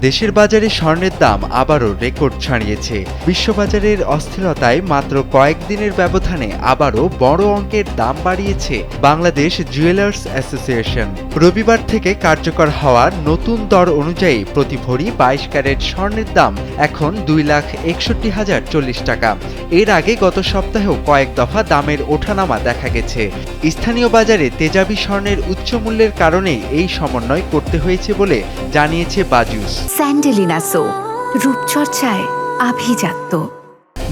দেশের বাজারে স্বর্ণের দাম আবারও রেকর্ড ছাড়িয়েছে। বিশ্ববাজারের অস্থিরতায় মাত্র কয়েকদিনের ব্যবধানে আবারও বড় অঙ্কের দাম বাড়িয়েছে বাংলাদেশ জুয়েলার্স অ্যাসোসিয়েশন। রবিবার থেকে কার্যকর হওয়া নতুন দর অনুযায়ী প্রতি ভরি 22 ক্যারেট স্বর্ণের দাম এখন 2,61,040 টাকা। এর আগে গত সপ্তাহেও কয়েক দফা দামের ওঠানামা দেখা গেছে। স্থানীয় বাজারে তেজাবি স্বর্ণের উচ্চ মূল্যের কারণেই এই সমন্বয় করতে হয়েছে বলে জানিয়েছে বাজুস। স্যান্ডেলিনা সো, রূপচর্চায় আভিজাত্য।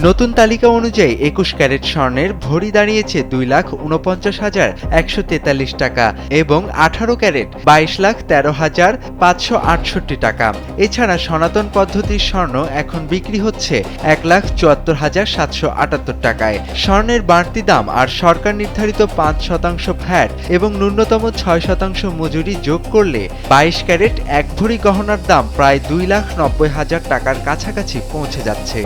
নতুন তালিকা অনুযায়ী 21 ক্যারেট স্বর্ণের ভরি দাঁড়িয়েছে 2,49,143 টাকা এবং 18 ক্যারেট 22,13,568 টাকা। এছাড়া সনাতন পদ্ধতির স্বর্ণ এখন বিক্রি হচ্ছে 1,74,778 টাকায়। স্বর্ণের বাড়তি দাম আর সরকার নির্ধারিত 5% ভ্যাট এবং ন্যূনতম 6% মজুরি যোগ করলে 22 ক্যারেট এক ভরি গহনার দাম প্রায় 2,90,000 টাকার কাছাকাছি পৌঁছে যাচ্ছে।